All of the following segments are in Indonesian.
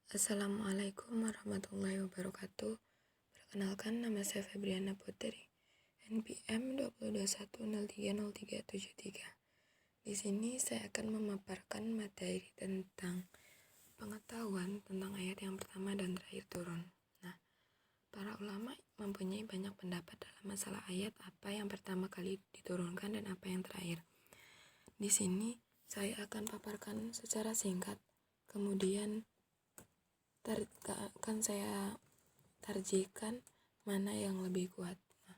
Assalamualaikum warahmatullahi wabarakatuh. Perkenalkan, nama saya Febriana Putri, NPM 2021030373. Di sini saya akan memaparkan materi tentang pengetahuan tentang ayat yang pertama dan terakhir turun. Nah, para ulama mempunyai banyak pendapat dalam masalah ayat apa yang pertama kali diturunkan dan apa yang terakhir. Di sini saya akan paparkan secara singkat, kemudian akan saya tarjikan mana yang lebih kuat. Nah,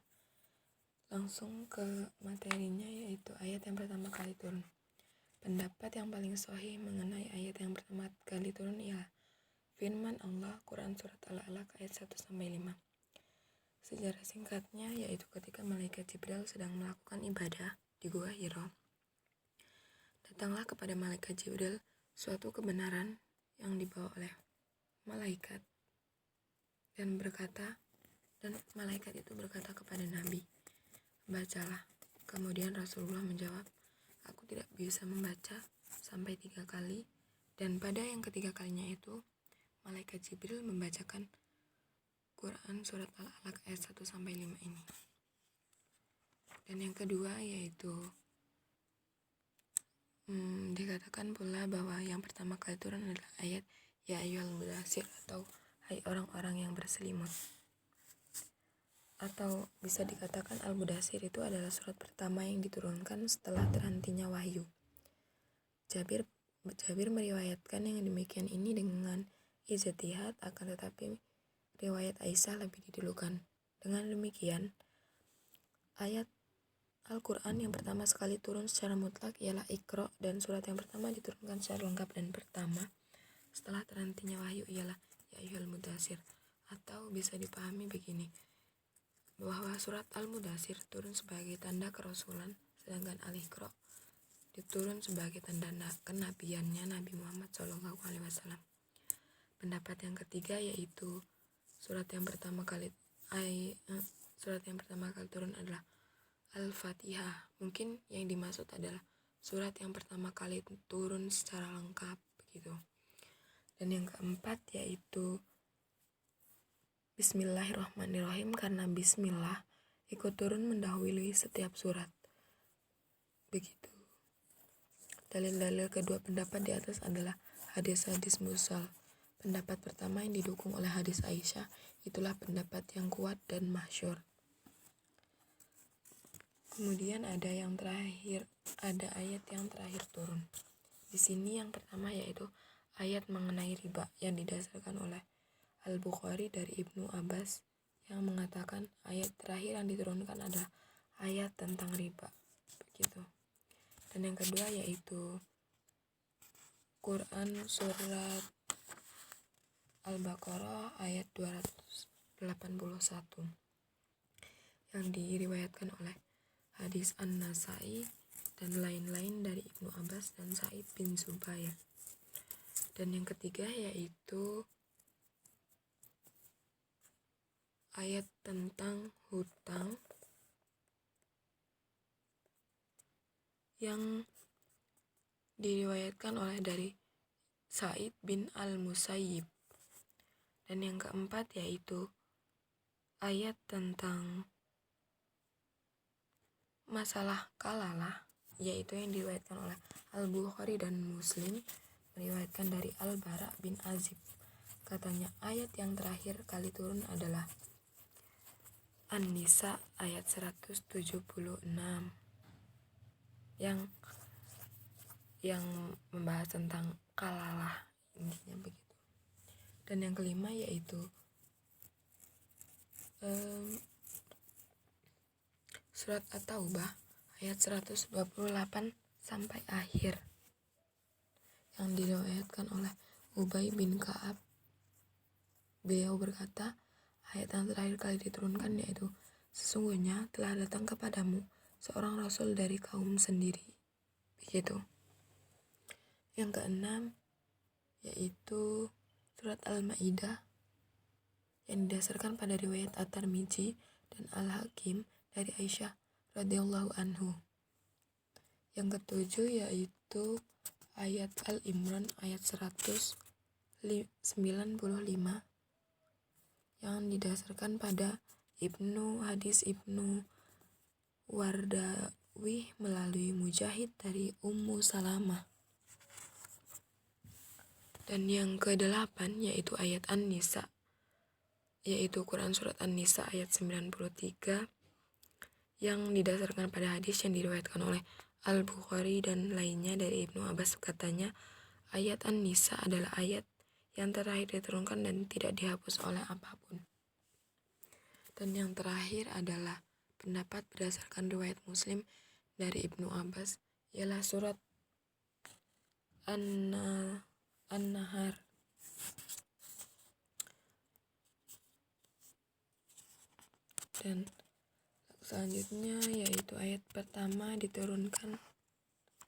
langsung ke materinya, yaitu ayat yang pertama kali turun. Pendapat yang paling sahih mengenai ayat yang pertama kali turun ialah firman Allah, Quran Surat Al-Alaq ayat 1-5. Sejarah singkatnya yaitu ketika malaikat Jibril sedang melakukan ibadah di Gua Hira, datanglah kepada malaikat Jibril suatu kebenaran yang dibawa oleh malaikat dan malaikat itu berkata kepada Nabi, "Bacalah." Kemudian Rasulullah menjawab, "Aku tidak bisa membaca sampai 3 kali." Dan pada yang ketiga kalinya itu, malaikat Jibril membacakan Quran Surat Al-Alaq ayat 1-5 ini. Dan yang kedua yaitu dikatakan pula bahwa yang pertama kali turun adalah ayat Ya ayyuhal mudaththir, atau hai orang-orang yang berselimut. Atau bisa dikatakan Al-Mudaththir itu adalah surat pertama yang diturunkan setelah terhentinya wahyu. Jabir meriwayatkan yang demikian ini dengan ijtihad, akan tetapi riwayat Aisyah lebih didulukan. Dengan demikian, ayat Al-Quran yang pertama sekali turun secara mutlak ialah Iqra, dan surat yang pertama diturunkan secara lengkap dan pertama setelah terhentinya wahyu ialah Ya ayyuhal mudaththir. Atau bisa dipahami begini, bahwa surat Al-Mudaththir turun sebagai tanda kerasulan, sedangkan Al-Iqra diturun sebagai tanda kenabiannya Nabi Muhammad SAW. Pendapat yang ketiga yaitu surat yang pertama kali turun adalah Al-Fatihah. Mungkin yang dimaksud adalah surat yang pertama kali turun secara lengkap begitu. Dan yang keempat yaitu Bismillahirrahmanirrahim, karena Bismillah ikut turun mendahului setiap surat. Begitu. Dalil-dalil kedua pendapat di atas adalah hadis-hadis mursal. Pendapat pertama yang didukung oleh hadis Aisyah itulah pendapat yang kuat dan masyhur. Kemudian ada ayat yang terakhir turun. Di sini yang pertama yaitu ayat mengenai riba yang didasarkan oleh Al-Bukhari dari Ibnu Abbas yang mengatakan ayat terakhir yang diturunkan adalah ayat tentang riba. Begitu. Dan yang kedua yaitu Quran Surat Al-Baqarah ayat 281 yang diriwayatkan oleh hadis An-Nasai dan lain-lain dari Ibnu Abbas dan Sa'id bin Zubair. Dan yang ketiga yaitu ayat tentang hutang yang diriwayatkan oleh dari Sa'id bin Al-Musayyib. Dan yang keempat yaitu ayat tentang masalah kalalah, yaitu yang diriwayatkan oleh Al-Bukhari dan Muslim, meriwayatkan dari Al-Bara bin Azib. Katanya ayat yang terakhir kali turun adalah An-Nisa ayat 176 yang membahas tentang kalalah, intinya begitu. Dan yang kelima yaitu surat At-Taubah ayat 128 sampai akhir yang diriwayatkan oleh Ubay bin Ka'ab. Beliau berkata, ayat yang terakhir kali diturunkan yaitu sesungguhnya telah datang kepadamu seorang rasul dari kaum sendiri. Begitu. Yang keenam yaitu surat Al-Maidah yang didasarkan pada riwayat At-Tirmidzi dan Al-Hakim dari Aisyah radhiyallahu anhu. Yang ketujuh yaitu ayat Al-Imran ayat 118 95 yang didasarkan pada hadis Ibnu Wardawi melalui Mujahid dari Ummu Salamah. Dan yang ke-8 yaitu ayat An-Nisa, yaitu Quran Surat An-Nisa ayat 93 yang didasarkan pada hadis yang diriwayatkan oleh Al-Bukhari dan lainnya dari Ibnu Abbas, katanya ayat An-Nisa adalah ayat yang terakhir diturunkan dan tidak dihapus oleh apapun. Dan yang terakhir adalah pendapat berdasarkan riwayat Muslim dari Ibnu Abbas, ialah surat An-Nahr. Dan selanjutnya yaitu ayat pertama diturunkan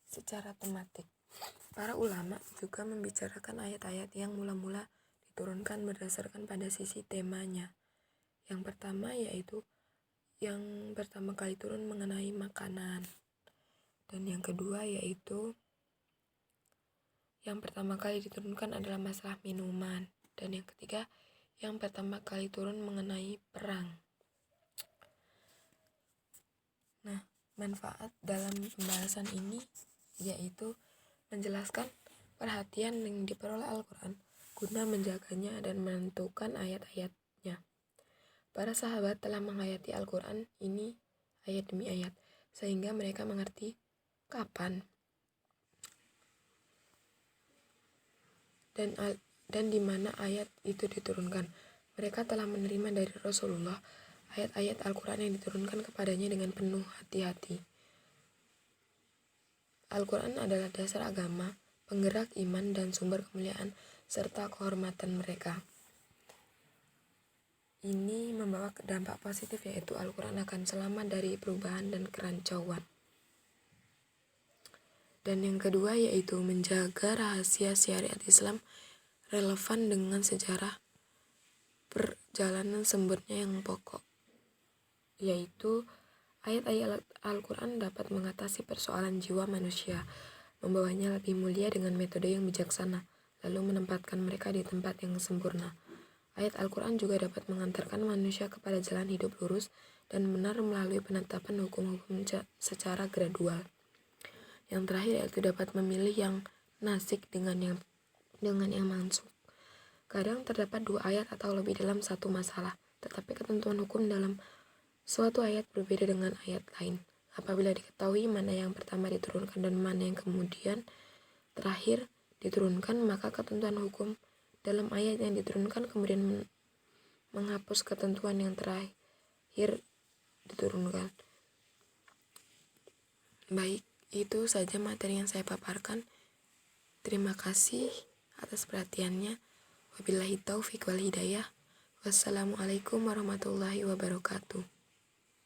secara tematik. Para ulama juga membicarakan ayat-ayat yang mula-mula diturunkan berdasarkan pada sisi temanya. Yang pertama yaitu yang pertama kali turun mengenai makanan. Dan yang kedua yaitu yang pertama kali diturunkan adalah masalah minuman. Dan yang ketiga yang pertama kali turun mengenai perang. Nah, manfaat dalam pembahasan ini yaitu menjelaskan perhatian yang diperoleh Al-Quran guna menjaganya dan menentukan ayat-ayatnya. Para sahabat telah menghayati Al-Quran ini ayat demi ayat, sehingga mereka mengerti kapan dan di mana ayat itu diturunkan. Mereka telah menerima dari Rasulullah ayat-ayat Al-Quran yang diturunkan kepadanya dengan penuh hati-hati. Al-Quran adalah dasar agama, penggerak iman dan sumber kemuliaan serta kehormatan mereka. Ini membawa dampak positif, yaitu Al-Quran akan selamat dari perubahan dan kerancauan. Dan yang kedua yaitu menjaga rahasia syariat Islam relevan dengan sejarah perjalanan sumbernya yang pokok, yaitu ayat-ayat Al-Quran dapat mengatasi persoalan jiwa manusia, membawanya lebih mulia dengan metode yang bijaksana, lalu menempatkan mereka di tempat yang sempurna. Ayat Al-Quran juga dapat mengantarkan manusia kepada jalan hidup lurus dan benar melalui penetapan hukum-hukum secara gradual. Yang terakhir yaitu dapat memilih yang nasik dengan yang mansuk. Kadang terdapat 2 ayat atau lebih dalam satu masalah, tetapi ketentuan hukum dalam suatu ayat berbeda dengan ayat lain. Apabila diketahui mana yang pertama diturunkan dan mana yang kemudian terakhir diturunkan, maka ketentuan hukum dalam ayat yang diturunkan kemudian menghapus ketentuan yang terakhir diturunkan. Baik, itu saja materi yang saya paparkan. Terima kasih atas perhatiannya. Wabillahi taufiq wal hidayah. Wassalamualaikum warahmatullahi wabarakatuh.